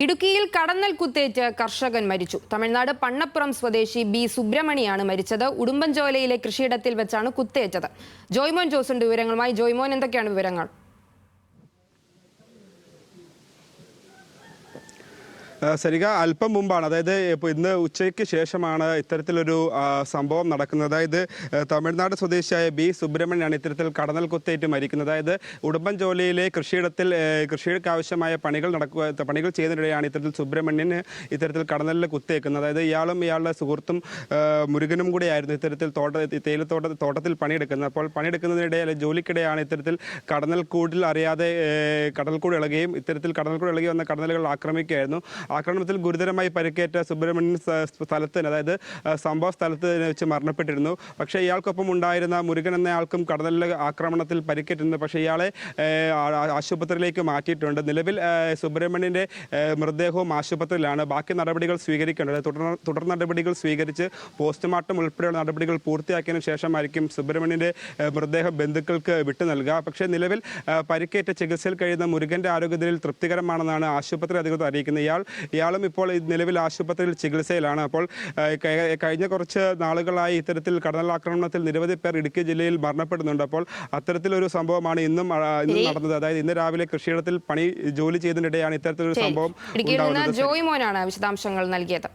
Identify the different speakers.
Speaker 1: ഇടുക്കിയിൽ കടന്നൽ കുത്തേറ്റ് കർഷകൻ മരിച്ചു. തമിഴ്നാട് പണ്ണപ്പുറം സ്വദേശി ബി സുബ്രഹ്മണിയാണ് മരിച്ചത്. ഉടുമ്പൻചോലയിലെ കൃഷിയിടത്തിൽ വെച്ചാണ് കുത്തേറ്റത്. ജോയ്മോൻ ജോസുണ്ട് വിവരങ്ങളുമായി. ജോയ്മോൻ, എന്തൊക്കെയാണ് വിവരങ്ങൾ?
Speaker 2: സരിക, അല്പം മുമ്പാണ്, അതായത് ഇപ്പോൾ ഇന്ന് ഉച്ചയ്ക്ക് ശേഷമാണ് ഇത്തരത്തിലൊരു സംഭവം നടക്കുന്നത്. അതായത് തമിഴ്നാട് സ്വദേശിയായ ബി സുബ്രഹ്മണ്യാണ് ഇത്തരത്തിൽ കടന്നൽ കുത്തേറ്റ് മരിക്കുന്നത്. അതായത് ഉടുമ്പൻചോലയിലെ കൃഷിയിടത്തിൽ കൃഷിക്ക് ആവശ്യമായ പണികൾ ചെയ്യുന്നതിനിടെയാണ് ഇത്തരത്തിൽ സുബ്രഹ്മണ്യന് ഇത്തരത്തിൽ കടന്നലിൽ കുത്തേക്കുന്നത്. അതായത് ഇയാളും ഇയാളുടെ സുഹൃത്തും മുരുകനും കൂടിയായിരുന്നു ഇത്തരത്തിൽ തോട്ടത്തിൽ പണിയെടുക്കുന്നത്. അപ്പോൾ പണിയെടുക്കുന്നതിനിടെ ജോലിക്കിടെയാണ് ഇത്തരത്തിൽ കടന്നൽക്കൂടിൽ അറിയാതെ കടൽക്കൂട് ഇളകുകയും ഇത്തരത്തിൽ കടൽക്കൂട് ഇളകി വന്ന കടന്നലുകൾ ആക്രമിക്കുകയായിരുന്നു. ആക്രമണത്തിൽ ഗുരുതരമായി പരിക്കേറ്റ സുബ്രഹ്മണ്യൻ സ്ഥലത്തിന്, അതായത് സംഭവ സ്ഥലത്ത് വെച്ച് മരണപ്പെട്ടിരുന്നു. പക്ഷേ ഇയാൾക്കൊപ്പം ഉണ്ടായിരുന്ന മുരുകൻ എന്നയാൾക്കും കടന്നലിലെ ആക്രമണത്തിൽ പരിക്കേറ്റിരുന്നു. പക്ഷേ ഇയാളെ ആശുപത്രിയിലേക്ക് മാറ്റിയിട്ടുണ്ട്. നിലവിൽ സുബ്രഹ്മണ്യൻ്റെ മൃതദേഹവും ആശുപത്രിയിലാണ്. ബാക്കി നടപടികൾ സ്വീകരിക്കേണ്ടത്. തുടർ നടപടികൾ സ്വീകരിച്ച് പോസ്റ്റ്മോർട്ടം ഉൾപ്പെടെയുള്ള നടപടികൾ പൂർത്തിയാക്കിയതിനു ശേഷമായിരിക്കും സുബ്രഹ്മണ്യൻ്റെ മൃതദേഹം ബന്ധുക്കൾക്ക് വിട്ടു നൽകുക. പക്ഷേ നിലവിൽ പരിക്കേറ്റ ചികിത്സയിൽ കഴിയുന്ന മുരുകൻ്റെ ആരോഗ്യനിലയിൽ തൃപ്തികരമാണെന്നാണ് ആശുപത്രി അധികൃതർ അറിയിക്കുന്നത്. ഇയാളും ഇപ്പോൾ നിലവിൽ ആശുപത്രിയിൽ ചികിത്സയിലാണ്. അപ്പോൾ കഴിഞ്ഞ കുറച്ച് നാളുകളായി ഇത്തരത്തിൽ കടലാക്രമണത്തിൽ നിരവധി പേർ ഇടുക്കി ജില്ലയിൽ മരണപ്പെടുന്നുണ്ട്. അപ്പോൾ അത്തരത്തിലൊരു സംഭവമാണ് ഇന്നും നടന്നത്. അതായത് ഇന്ന് രാവിലെ കൃഷിയിടത്തിൽ ജോലി ചെയ്തതിനിടെയാണ് ഇത്തരത്തിലൊരു സംഭവം ഉണ്ടാകുന്നത്.
Speaker 1: ജോയ്മോനാണ് വിശദാംശങ്ങൾ നൽകിയത്.